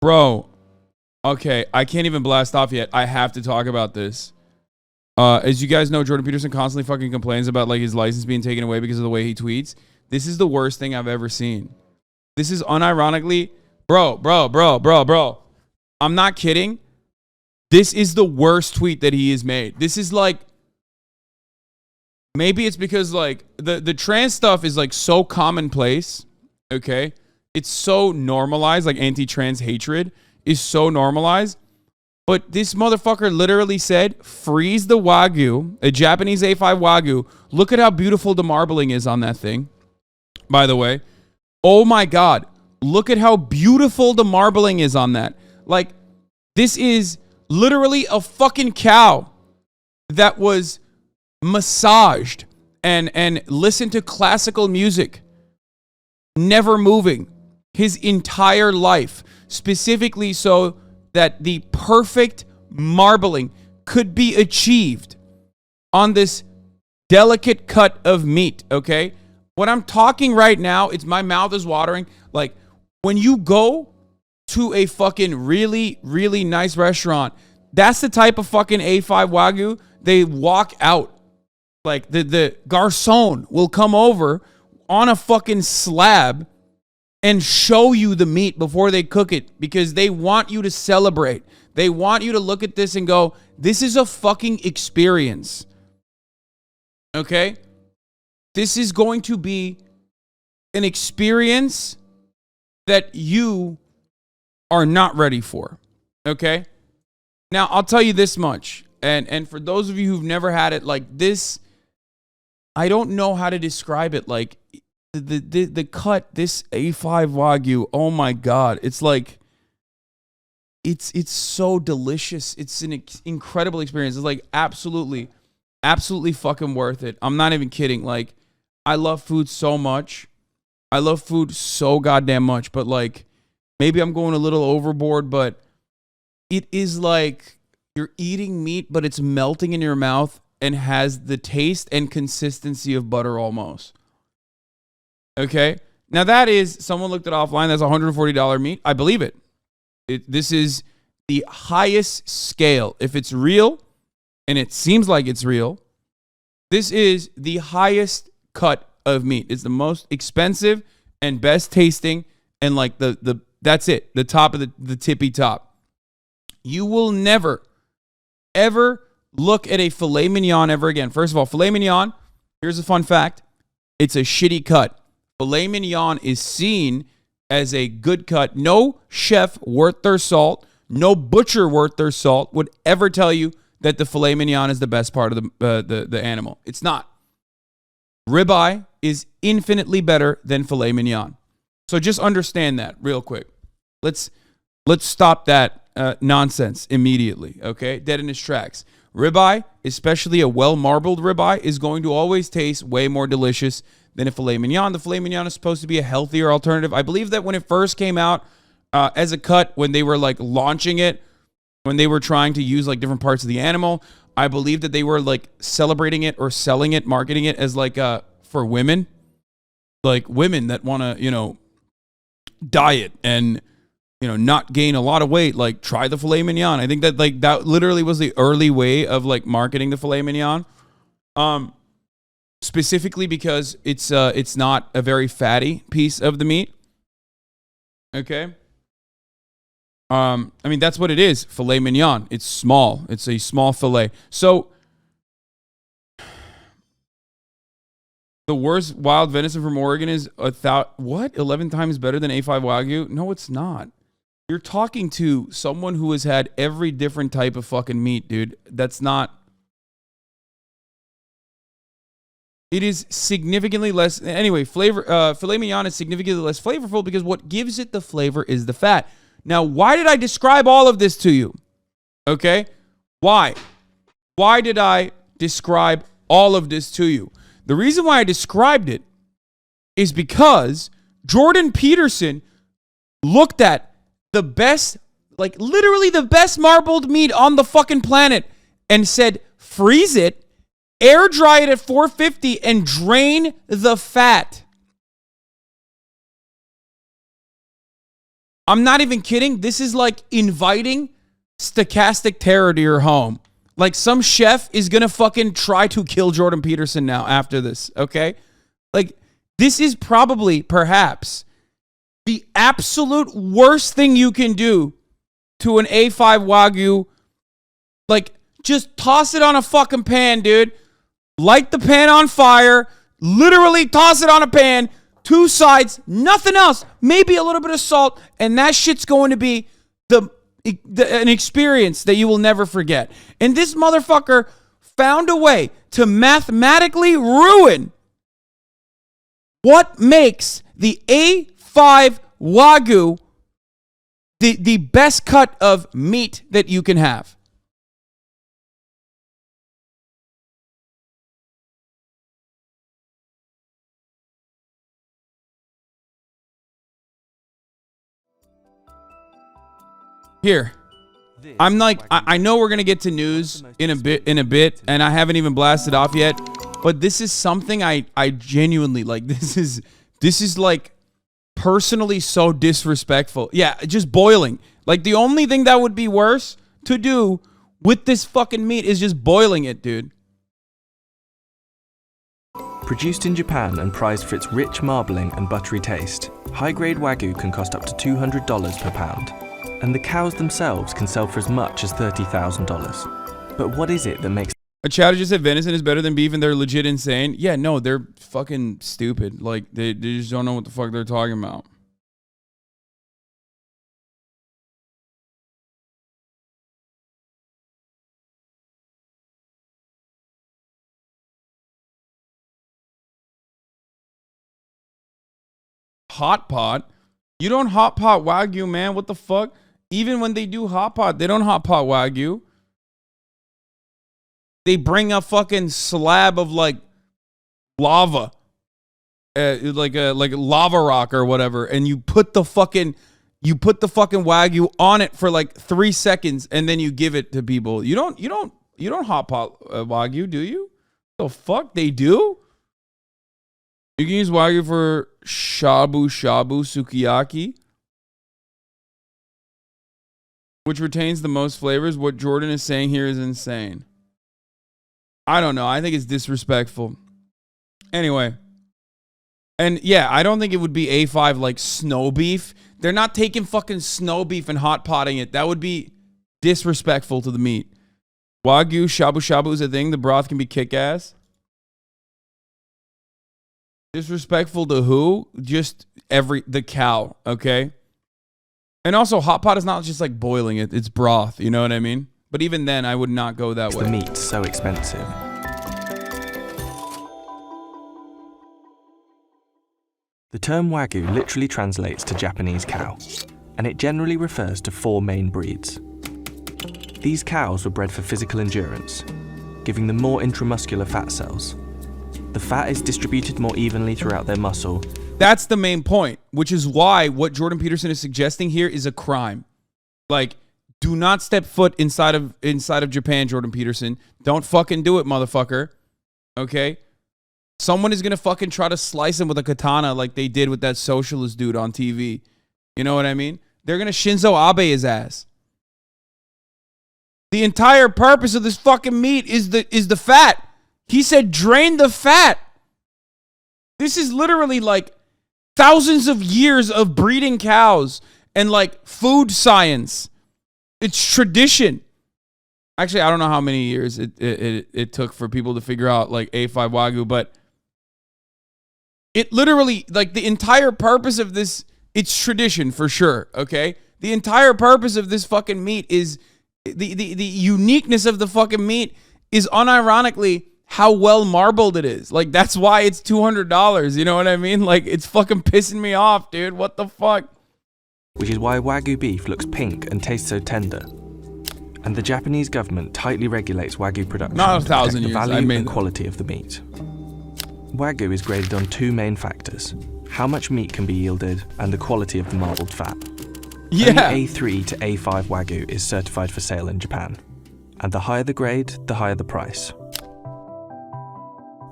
Bro, okay, I can't even blast off yet. I have to talk about this. As you guys know, Jordan Peterson constantly fucking complains about like his license being taken away because of the way he tweets. This is the worst thing I've ever seen. This is unironically, bro. I'm not kidding. This is the worst tweet that he has made. This is like, maybe it's because like the trans stuff is like so commonplace. Okay. It's so normalized, like anti-trans hatred is so normalized. But this motherfucker literally said, freeze the Wagyu, a Japanese A5 Wagyu. Look at how beautiful the marbling is on that thing, by the way. Oh my God. Look at how beautiful the marbling is on that. Like, this is literally a fucking cow that was massaged and listened to classical music, never moving his entire life, specifically so that the perfect marbling could be achieved on this delicate cut of meat, okay? When I'm talking right now, my mouth is watering. Like, when you go to a fucking really, really nice restaurant, that's the type of fucking A5 Wagyu they walk out. Like, the garçon will come over on a fucking slab and show you the meat before they cook it because they want you to celebrate. They want you to look at this and go, this is a fucking experience. Okay? This is going to be an experience that you are not ready for. Okay? Now, I'll tell you this much. And for those of you who've never had it, like this, I don't know how to describe it. Like, the cut, this A5 Wagyu, oh my God. It's like, it's so delicious. It's an incredible experience. It's like absolutely fucking worth it. I'm not even kidding. Like, I love food so much. I love food so goddamn much. But like, maybe I'm going a little overboard, but it is like you're eating meat, but it's melting in your mouth and has the taste and consistency of butter almost. Okay, now that is, someone looked it offline, that's $140 meat. I believe it. This is the highest scale. If it's real, and it seems like it's real, this is the highest cut of meat. It's the most expensive and best tasting, and like that's it, the top of the tippy top. You will never, ever look at a filet mignon ever again. First of all, filet mignon, here's a fun fact, it's a shitty cut. Filet mignon is seen as a good cut. No chef worth their salt, no butcher worth their salt would ever tell you that the filet mignon is the best part of the animal. It's not. Ribeye is infinitely better than filet mignon. So just understand that real quick. Let's stop that nonsense immediately, okay? Dead in its tracks. Ribeye, especially a well-marbled ribeye, is going to always taste way more delicious than a filet mignon. The filet mignon is supposed to be a healthier alternative. I believe that when it first came out as a cut, when they were like launching it, when they were trying to use like different parts of the animal, I believe that they were like celebrating it or selling it, marketing it as like for women, like women that want to, diet and, not gain a lot of weight, like try the filet mignon. I think that like that literally was the early way of like marketing the filet mignon. Specifically because it's not a very fatty piece of the meat. Okay. I mean, that's what it is. Filet mignon. It's small. It's a small filet. So the worst wild venison from Oregon is 11 times better than A5 Wagyu? No, it's not. You're talking to someone who has had every different type of fucking meat, dude. That's not. It is significantly less. Anyway, filet mignon is significantly less flavorful because what gives it the flavor is the fat. Now, why did I describe all of this to you? Okay? Why? Why did I describe all of this to you? The reason why I described it is because Jordan Peterson looked at the best, like literally the best marbled meat on the fucking planet and said, freeze it, air dry it at 450 and drain the fat. I'm not even kidding. This is like inviting stochastic terror to your home. Like some chef is going to fucking try to kill Jordan Peterson now after this, okay? Like this is probably, perhaps, the absolute worst thing you can do to an A5 Wagyu. Like, just toss it on a fucking pan, dude. Light the pan on fire. Literally toss it on a pan. 2 sides, nothing else. Maybe a little bit of salt. And that shit's going to be an experience that you will never forget. And this motherfucker found a way to mathematically ruin what makes the A5 Wagyu the best cut of meat that you can have. Here, I'm like, I know we're gonna get to news in a bit, and I haven't even blasted off yet, but this is something I genuinely like. This is like personally so disrespectful. Yeah, just boiling. Like the only thing that would be worse to do with this fucking meat is just boiling it, dude. Produced in Japan and prized for its rich marbling and buttery taste, high-grade Wagyu can cost up to $200 per pound. And the cows themselves can sell for as much as $30,000. But what is it that makes... A chatter just said venison is better than beef and they're legit insane. Yeah, no, they're fucking stupid. Like, they just don't know what the fuck they're talking about. Hot pot? You don't hot pot Wagyu, man. What the fuck? Even when they do hot pot, they don't hot pot Wagyu. They bring a fucking slab of like lava, like a lava rock or whatever, and you put the fucking Wagyu on it for like 3 seconds, and then you give it to people. You don't hot pot Wagyu, do you? The fuck they do? You can use Wagyu for shabu sukiyaki, which retains the most flavors. What Jordan is saying here is insane. I don't know. I think it's disrespectful. Anyway. And yeah, I don't think it would be A5 like snow beef. They're not taking fucking snow beef and hot potting it. That would be disrespectful to the meat. Wagyu shabu shabu is a thing. The broth can be kick-ass. Disrespectful to who? Just the cow, okay? And also, hot pot is not just like boiling it. It's broth, you know what I mean? But even then, I would not go that way. The meat's so expensive. The term Wagyu literally translates to Japanese cow, and it generally refers to 4 main breeds. These cows were bred for physical endurance, giving them more intramuscular fat cells. The fat is distributed more evenly throughout their muscle. That's the main point, which is why what Jordan Peterson is suggesting here is a crime. Like, do not step foot inside of Japan, Jordan Peterson. Don't fucking do it, motherfucker. Okay? Someone is going to fucking try to slice him with a katana like they did with that socialist dude on TV. You know what I mean? They're going to Shinzo Abe his ass. The entire purpose of this fucking meat is the fat. He said drain the fat. This is literally like thousands of years of breeding cows and like food science. It's tradition. Actually, I don't know how many years it took for people to figure out like A5 Wagyu, but it literally, like the entire purpose of this, it's tradition for sure, okay? The entire purpose of this fucking meat is, the uniqueness of the fucking meat is unironically how well marbled it is. Like, that's why it's $200, you know what I mean? Like, it's fucking pissing me off, dude. What the fuck? Which is why Wagyu beef looks pink and tastes so tender. And the Japanese government tightly regulates Wagyu production Not to protect the years. value and quality of the meat. Wagyu is graded on 2 main factors: how much meat can be yielded and the quality of the marbled fat. Yeah. Only A3 to A5 Wagyu is certified for sale in Japan. And the higher the grade, the higher the price.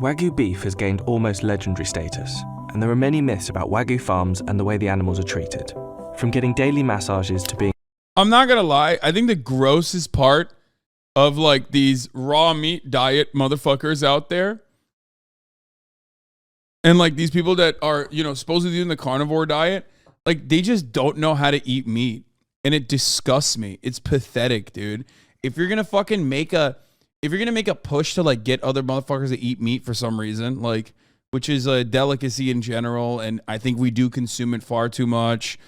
Wagyu beef has gained almost legendary status, and there are many myths about Wagyu farms and the way the animals are treated. From getting daily massages to being... I'm not gonna lie. I think the grossest part of like these raw meat diet motherfuckers out there, and like these people that are, you know, supposedly doing the carnivore diet, like they just don't know how to eat meat. And it disgusts me. It's pathetic, dude. If you're gonna fucking make a push to like get other motherfuckers to eat meat for some reason, like, which is a delicacy in general, and I think we do consume it far too much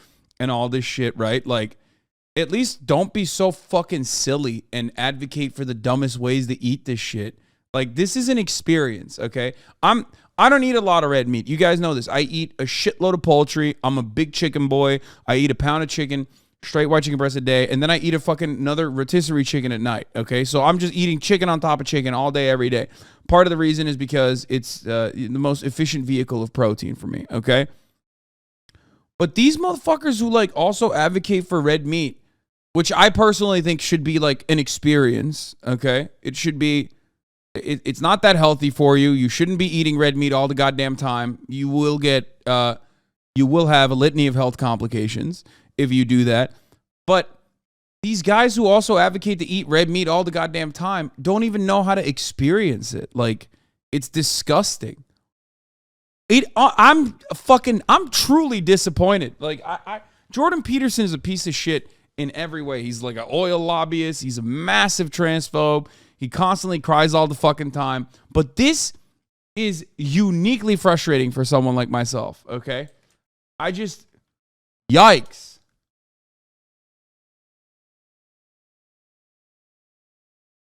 and all this shit, right? Like, at least don't be so fucking silly and advocate for the dumbest ways to eat this shit. Like, this is an experience, okay? I don't eat a lot of red meat. You guys know this. I eat a shitload of poultry. I'm a big chicken boy. I eat a pound of chicken, straight white chicken breast a day, and then I eat a fucking another rotisserie chicken at night, okay? So I'm just eating chicken on top of chicken all day, every day. Part of the reason is because it's the most efficient vehicle of protein for me, okay? But these motherfuckers who like also advocate for red meat, which I personally think should be like an experience, okay? It should be, it's not that healthy for you. You shouldn't be eating red meat all the goddamn time. You will have a litany of health complications if you do that. But these guys who also advocate to eat red meat all the goddamn time don't even know how to experience it. Like, it's disgusting. I'm truly disappointed. Like, Jordan Peterson is a piece of shit in every way. He's like an oil lobbyist. He's a massive transphobe. He constantly cries all the fucking time. But this is uniquely frustrating for someone like myself, okay? Yikes.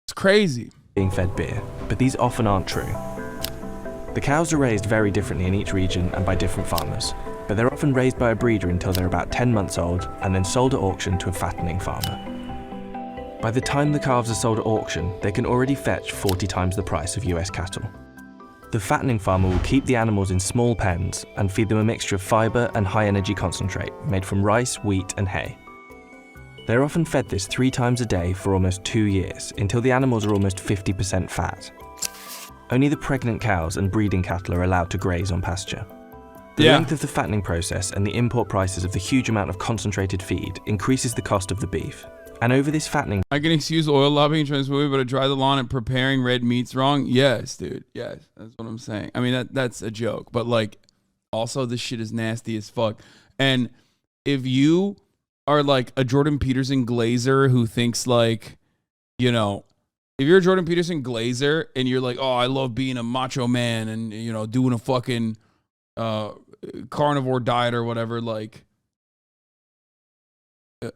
It's crazy. Being fed beer, but these often aren't true. The cows are raised very differently in each region and by different farmers, but they're often raised by a breeder until they're about 10 months old and then sold at auction to a fattening farmer. By the time the calves are sold at auction, they can already fetch 40 times the price of US cattle. The fattening farmer will keep the animals in small pens and feed them a mixture of fibre and high-energy concentrate made from rice, wheat and hay. They're often fed this 3 times a day for almost 2 years, until the animals are almost 50% fat. Only the pregnant cows and breeding cattle are allowed to graze on pasture. The length of the fattening process and the import prices of the huge amount of concentrated feed increases the cost of the beef. And over this fattening... I can excuse oil lobbying and transphobia, but to dry the lawn and preparing red meat's wrong? Yes, dude. Yes. That's what I'm saying. I mean, that's a joke. But, like, also this shit is nasty as fuck. And if you are, like, a Jordan Peterson glazer who thinks, like, you know... If you're a Jordan Peterson glazer and you're like, oh, I love being a macho man and, you know, doing a fucking carnivore diet or whatever, like...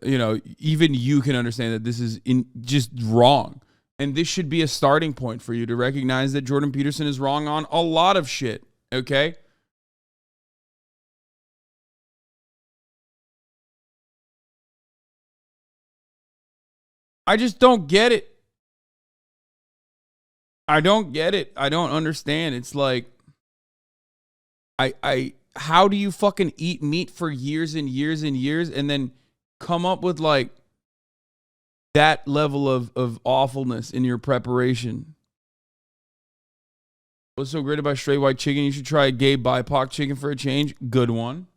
you know, even you can understand that this is just wrong. And this should be a starting point for you to recognize that Jordan Peterson is wrong on a lot of shit, okay? I just don't get it. I don't get it. I don't understand. It's like, how do you fucking eat meat for years and years and years and then come up with like that level of awfulness in your preparation? What's so great about straight white chicken? You should try a gay BIPOC chicken for a change. Good one.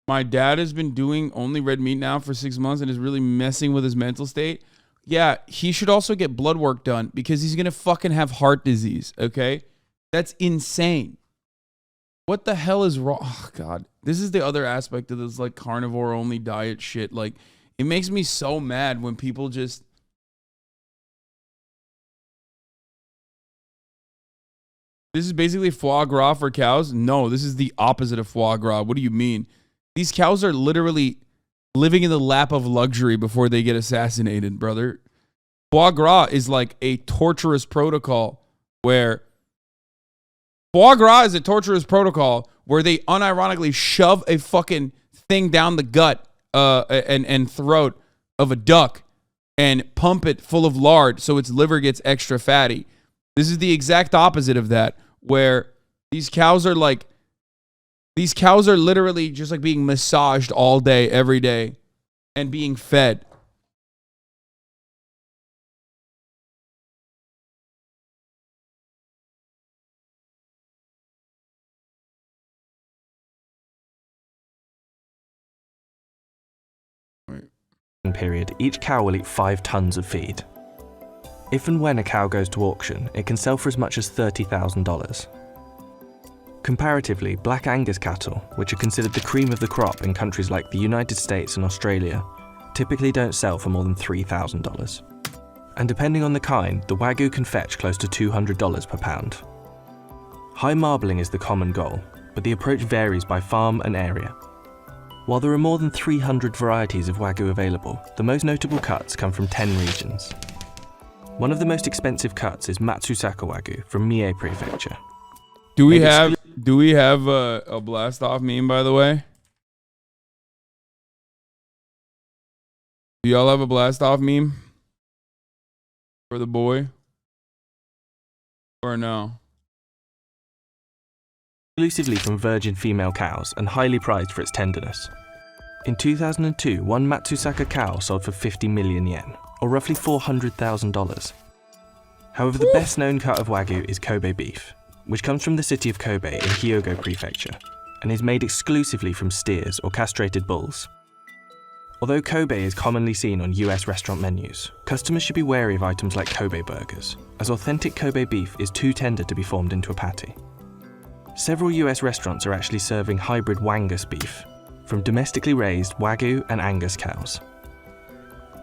My dad has been doing only red meat now for 6 months and is really messing with his mental state. Yeah, he should also get blood work done because he's going to fucking have heart disease, okay? That's insane. What the hell is wrong? Oh, God. This is the other aspect of this, like, carnivore-only diet shit. Like, it makes me so mad when people just... This is basically foie gras for cows? No, this is the opposite of foie gras. What do you mean? These cows are literally living in the lap of luxury before they get assassinated, brother. Foie gras is like a torturous protocol where... Foie gras is a torturous protocol where they unironically shove a fucking thing down the gut and throat of a duck and pump it full of lard so its liver gets extra fatty. This is the exact opposite of that, where these cows are literally just like being massaged all day, every day, and being fed. breeding period, each cow will eat 5 tons of feed. If and when a cow goes to auction, it can sell for as much as $30,000. Comparatively, Black Angus cattle, which are considered the cream of the crop in countries like the United States and Australia, typically don't sell for more than $3,000. And depending on the kind, the Wagyu can fetch close to $200 per pound. High marbling is the common goal, but the approach varies by farm and area. While there are more than 300 varieties of Wagyu available, the most notable cuts come from 10 regions. One of the most expensive cuts is Matsusaka Wagyu from Mie Prefecture. Do we have a blast off meme, by the way? Do y'all have a blast off meme for the boy? Or no? Exclusively from virgin female cows and highly prized for its tenderness. In 2002, one Matsusaka cow sold for 50 million yen, or roughly $400,000. However, the best known cut of Wagyu is Kobe beef, which comes from the city of Kobe in Hyogo Prefecture, and is made exclusively from steers or castrated bulls. Although Kobe is commonly seen on US restaurant menus, customers should be wary of items like Kobe burgers, as authentic Kobe beef is too tender to be formed into a patty. Several US restaurants are actually serving hybrid Wangus beef, from domestically raised Wagyu and Angus cows.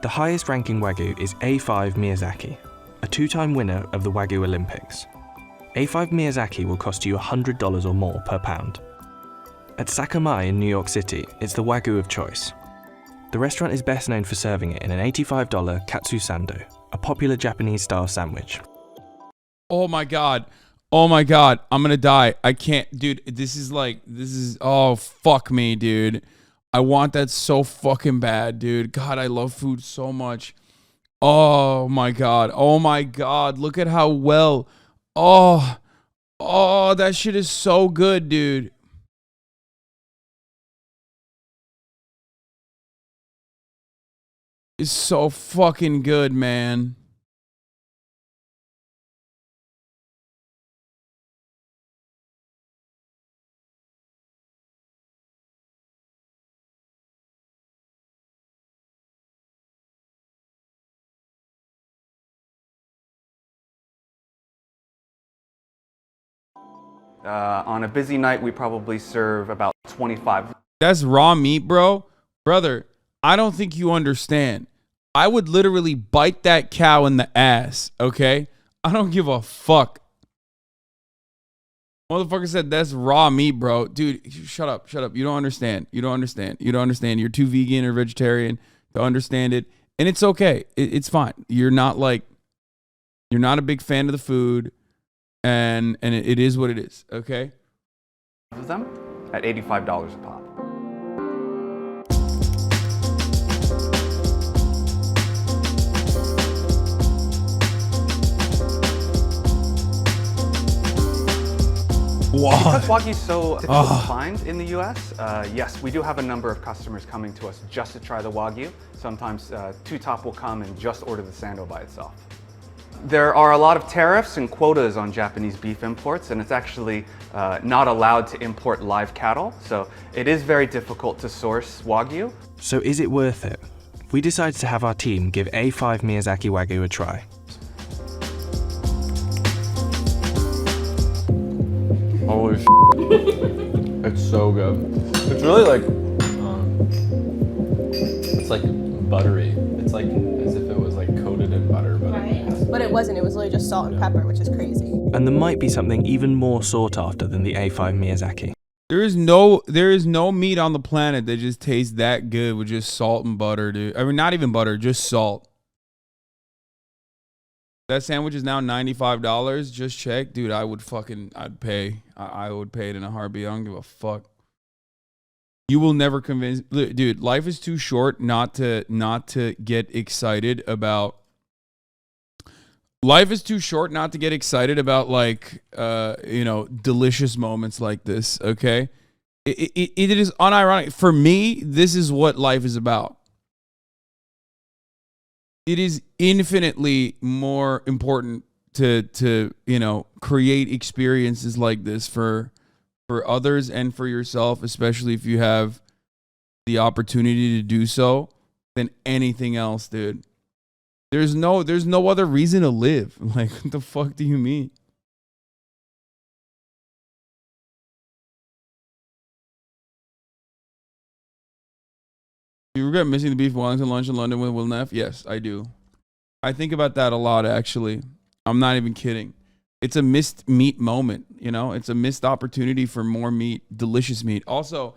The highest ranking Wagyu is A5 Miyazaki, a 2-time winner of the Wagyu Olympics. A5 Miyazaki will cost you $100 or more per pound. At Sakamai in New York City, it's the Wagyu of choice. The restaurant is best known for serving it in an $85 katsu sando, a popular Japanese-style sandwich. Oh my god. Oh my god. I'm gonna die. I can't, dude. Oh, fuck me, dude. I want that so fucking bad, dude. God, I love food so much. Oh my god. Oh my god. Look at how well. Oh, that shit is so good, dude. It's so fucking good, man. On a busy night, we probably serve about 25. That's raw meat, bro. Brother, I don't think you understand. I would literally bite that cow in the ass, okay? I don't give a fuck. Motherfucker said that's raw meat, bro. Dude, shut up. You don't understand. You don't understand. You're too vegan or vegetarian to understand it. And it's okay. It's fine. You're not a big fan of the food. And it is what it is, okay? Of them at $85 a pop. What? Because Wagyu is so difficult to find in the US, yes, we do have a number of customers coming to us just to try the Wagyu. Sometimes Two Top will come and just order the sando by itself. There are a lot of tariffs and quotas on Japanese beef imports, and it's actually not allowed to import live cattle, so it is very difficult to source Wagyu. So is it worth it? We decided to have our team give A5 Miyazaki Wagyu a try. Holy shit. It's so good. It's really like, it's like buttery. It's like as if it was like coated in butter, but But it wasn't. It was literally just salt and pepper, which is crazy. And there might be something even more sought after than the A5 Miyazaki. There is no meat on the planet that just tastes that good with just salt and butter, dude. I mean, not even butter, just salt. That sandwich is now $95. Just check, dude. I'd pay. I would pay it in a heartbeat. I don't give a fuck. You will never convince, dude. Life is too short not to get excited about. Life is too short not to get excited about delicious moments like this. Okay, it is unironic for me. This is what life is about. It is infinitely more important to create experiences like this for others and for yourself, especially if you have the opportunity to do so, than anything else, dude. There's no other reason to live. Like, what the fuck do you mean? Do you regret missing the beef Wellington lunch in London with Will Neff? Yes, I do. I think about that a lot, actually. I'm not even kidding. It's a missed meat moment, you know? It's a missed opportunity for more meat, delicious meat. Also,